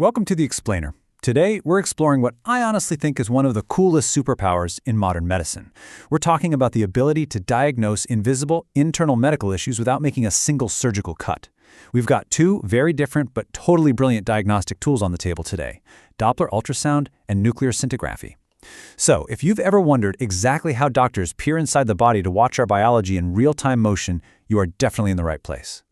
Welcome to The Explainer. Today, we're exploring what I honestly think is one of the coolest superpowers in modern medicine. We're talking about the ability to diagnose invisible, internal medical issues without making a single surgical cut. We've got two very different but totally brilliant diagnostic tools on the table today: Doppler ultrasound and nuclear scintigraphy. So, if you've ever wondered exactly how doctors peer inside the body to watch our biology in real-time motion, you are definitely in the right place.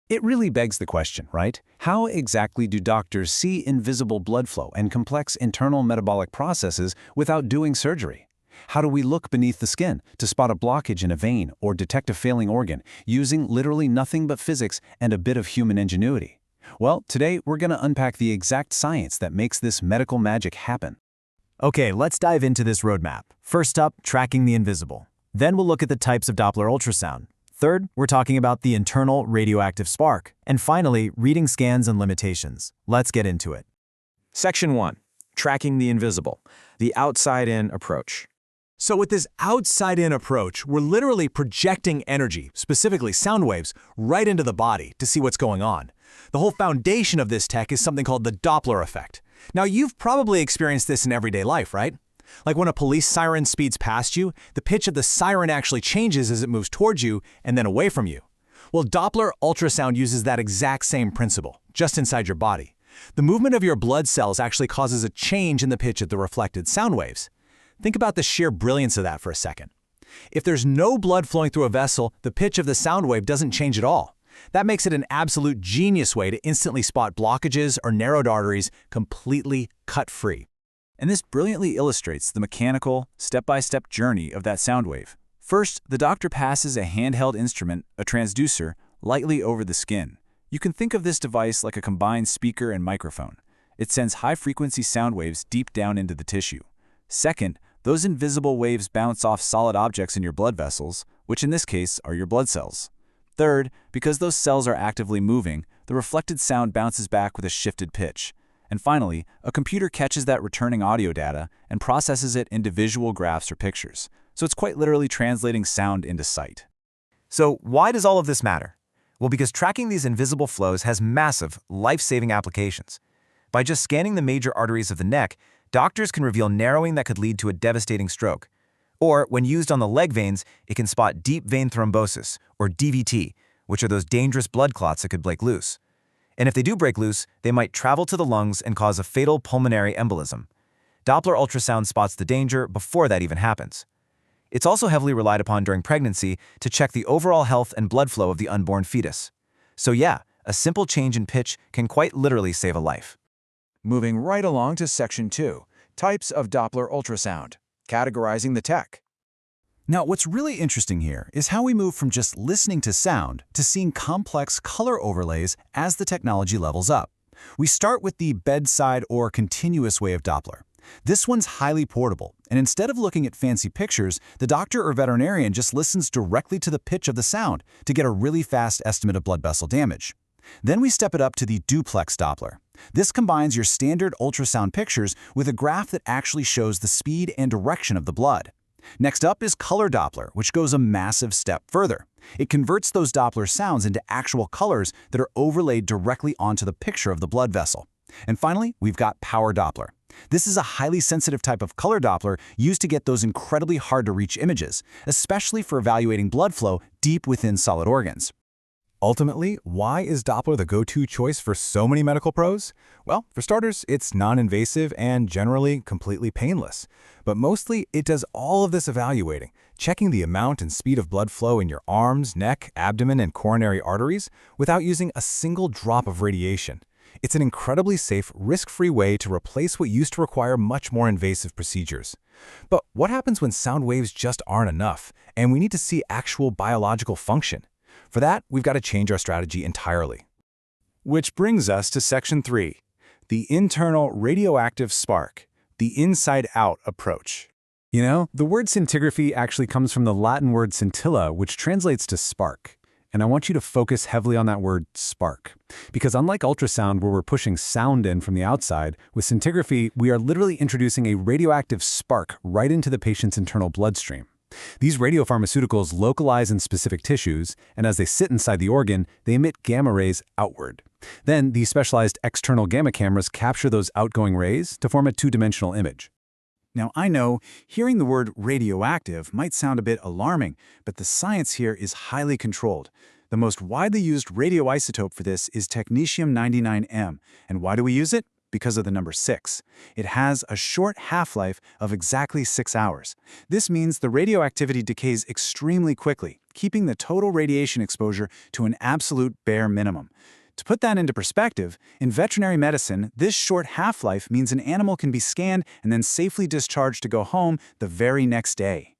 It really begs the question, right? How exactly do doctors see invisible blood flow and complex internal metabolic processes without doing surgery? How do we look beneath the skin to spot a blockage in a vein or detect a failing organ using literally nothing but physics and a bit of human ingenuity? Well, today we're going to unpack the exact science that makes this medical magic happen. Okay, let's dive into this roadmap. First up, tracking the invisible. Then we'll look at the types of Doppler ultrasound. Third, we're talking about the internal radioactive spark. And finally, reading scans and limitations. Let's get into it. Section 1. Tracking the invisible. The outside-in approach. So with this outside-in approach, we're literally projecting energy, specifically sound waves, right into the body to see what's going on. The whole foundation of this tech is something called the Doppler effect. Now, you've probably experienced this in everyday life, right? Like when a police siren speeds past you, the pitch of the siren actually changes as it moves towards you and then away from you. Well, Doppler ultrasound uses that exact same principle, just inside your body. The movement of your blood cells actually causes a change in the pitch of the reflected sound waves. Think about the sheer brilliance of that for a second. If there's no blood flowing through a vessel, the pitch of the sound wave doesn't change at all. That makes it an absolute genius way to instantly spot blockages or narrowed arteries completely cut-free. And this brilliantly illustrates the mechanical, step-by-step journey of that sound wave. First, the doctor passes a handheld instrument, a transducer, lightly over the skin. You can think of this device like a combined speaker and microphone. It sends high-frequency sound waves deep down into the tissue. Second, those invisible waves bounce off solid objects in your blood vessels, which in this case are your blood cells. Third, because those cells are actively moving, the reflected sound bounces back with a shifted pitch. And finally, a computer catches that returning audio data and processes it into visual graphs or pictures. So it's quite literally translating sound into sight. So why does all of this matter? Well, because tracking these invisible flows has massive, life-saving applications. By just scanning the major arteries of the neck, doctors can reveal narrowing that could lead to a devastating stroke. Or, when used on the leg veins, it can spot deep vein thrombosis, or DVT, which are those dangerous blood clots that could break loose. And if they do break loose, they might travel to the lungs and cause a fatal pulmonary embolism. Doppler ultrasound spots the danger before that even happens. It's also heavily relied upon during pregnancy to check the overall health and blood flow of the unborn fetus. So yeah, a simple change in pitch can quite literally save a life. Moving right along to Section 2. Types of Doppler ultrasound. Categorizing the tech. Now, what's really interesting here is how we move from just listening to sound to seeing complex color overlays as the technology levels up. We start with the bedside or continuous way of Doppler. This one's highly portable, and instead of looking at fancy pictures, the doctor or veterinarian just listens directly to the pitch of the sound to get a really fast estimate of blood vessel damage. Then we step it up to the duplex Doppler. This combines your standard ultrasound pictures with a graph that actually shows the speed and direction of the blood. Next up is color Doppler, which goes a massive step further. It converts those Doppler sounds into actual colors that are overlaid directly onto the picture of the blood vessel. And finally, we've got power Doppler. This is a highly sensitive type of color Doppler used to get those incredibly hard-to-reach images, especially for evaluating blood flow deep within solid organs. Ultimately, why is Doppler the go-to choice for so many medical pros? Well, for starters, it's non-invasive and generally completely painless. But mostly, it does all of this evaluating, checking the amount and speed of blood flow in your arms, neck, abdomen, and coronary arteries without using a single drop of radiation. It's an incredibly safe, risk-free way to replace what used to require much more invasive procedures. But what happens when sound waves just aren't enough, and we need to see actual biological function? For that, we've got to change our strategy entirely. Which brings us to Section 3, the internal radioactive spark, the inside-out approach. You know, the word scintigraphy actually comes from the Latin word scintilla, which translates to spark. And I want you to focus heavily on that word spark. Because unlike ultrasound, where we're pushing sound in from the outside, with scintigraphy, we are literally introducing a radioactive spark right into the patient's internal bloodstream. These radiopharmaceuticals localize in specific tissues, and as they sit inside the organ, they emit gamma rays outward. Then, these specialized external gamma cameras capture those outgoing rays to form a two-dimensional image. Now, I know hearing the word radioactive might sound a bit alarming, but the science here is highly controlled. The most widely used radioisotope for this is technetium-99m. And why do we use it? Because of the number 6. It has a short half-life of exactly 6 hours. This means the radioactivity decays extremely quickly, keeping the total radiation exposure to an absolute bare minimum. To put that into perspective, in veterinary medicine, this short half-life means an animal can be scanned and then safely discharged to go home the very next day.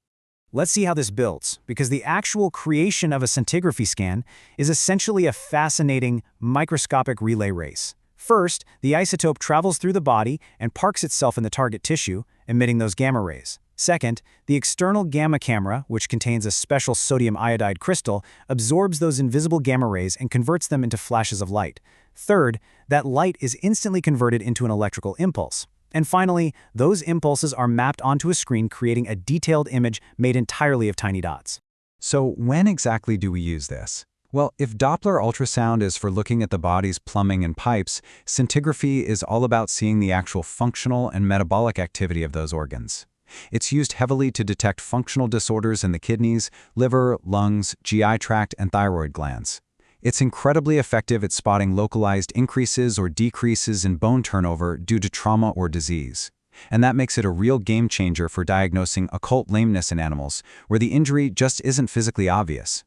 Let's see how this builds, because the actual creation of a scintigraphy scan is essentially a fascinating microscopic relay race. First, the isotope travels through the body and parks itself in the target tissue, emitting those gamma rays. Second, the external gamma camera, which contains a special sodium iodide crystal, absorbs those invisible gamma rays and converts them into flashes of light. Third, that light is instantly converted into an electrical impulse. And finally, those impulses are mapped onto a screen, creating a detailed image made entirely of tiny dots. So when exactly do we use this? Well, if Doppler ultrasound is for looking at the body's plumbing and pipes, scintigraphy is all about seeing the actual functional and metabolic activity of those organs. It's used heavily to detect functional disorders in the kidneys, liver, lungs, GI tract, and thyroid glands. It's incredibly effective at spotting localized increases or decreases in bone turnover due to trauma or disease. And that makes it a real game changer for diagnosing occult lameness in animals, where the injury just isn't physically obvious.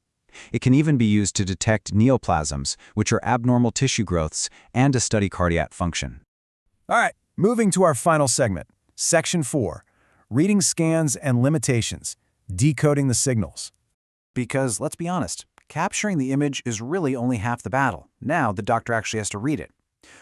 It can even be used to detect neoplasms, which are abnormal tissue growths, and to study cardiac function. All right, moving to our final segment, Section 4, Reading Scans and Limitations, Decoding the Signals. Because, let's be honest, capturing the image is really only half the battle. Now the doctor actually has to read it.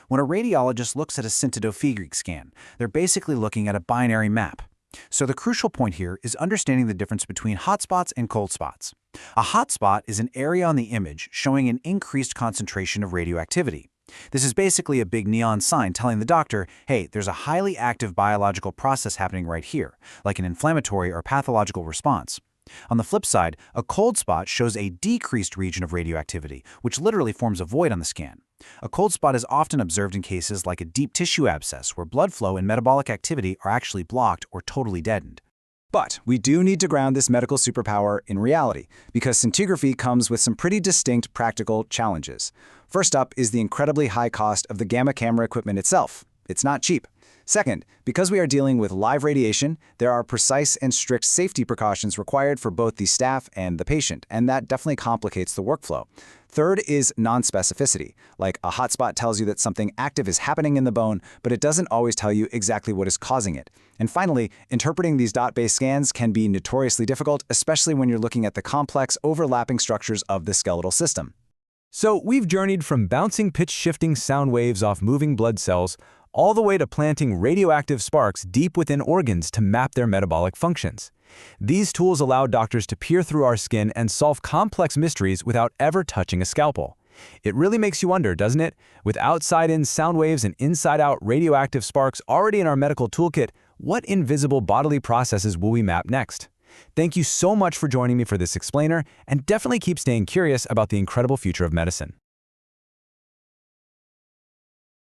When a radiologist looks at a scintigraphy scan, they're basically looking at a binary map. So the crucial point here is understanding the difference between hotspots and cold spots. A hotspot is an area on the image showing an increased concentration of radioactivity. This is basically a big neon sign telling the doctor, hey, there's a highly active biological process happening right here, like an inflammatory or pathological response. On the flip side, a cold spot shows a decreased region of radioactivity, which literally forms a void on the scan. A cold spot is often observed in cases like a deep tissue abscess, where blood flow and metabolic activity are actually blocked or totally deadened. But we do need to ground this medical superpower in reality, because scintigraphy comes with some pretty distinct practical challenges. First up is the incredibly high cost of the gamma camera equipment itself. It's not cheap. Second, because we are dealing with live radiation, there are precise and strict safety precautions required for both the staff and the patient, and that definitely complicates the workflow. Third is non-specificity, like a hotspot tells you that something active is happening in the bone, but it doesn't always tell you exactly what is causing it. And finally, interpreting these dot-based scans can be notoriously difficult, especially when you're looking at the complex overlapping structures of the skeletal system. So we've journeyed from bouncing pitch-shifting sound waves off moving blood cells all the way to planting radioactive sparks deep within organs to map their metabolic functions. These tools allow doctors to peer through our skin and solve complex mysteries without ever touching a scalpel. It really makes you wonder, doesn't it? With outside-in sound waves and inside-out radioactive sparks already in our medical toolkit, what invisible bodily processes will we map next? Thank you so much for joining me for this explainer, and definitely keep staying curious about the incredible future of medicine.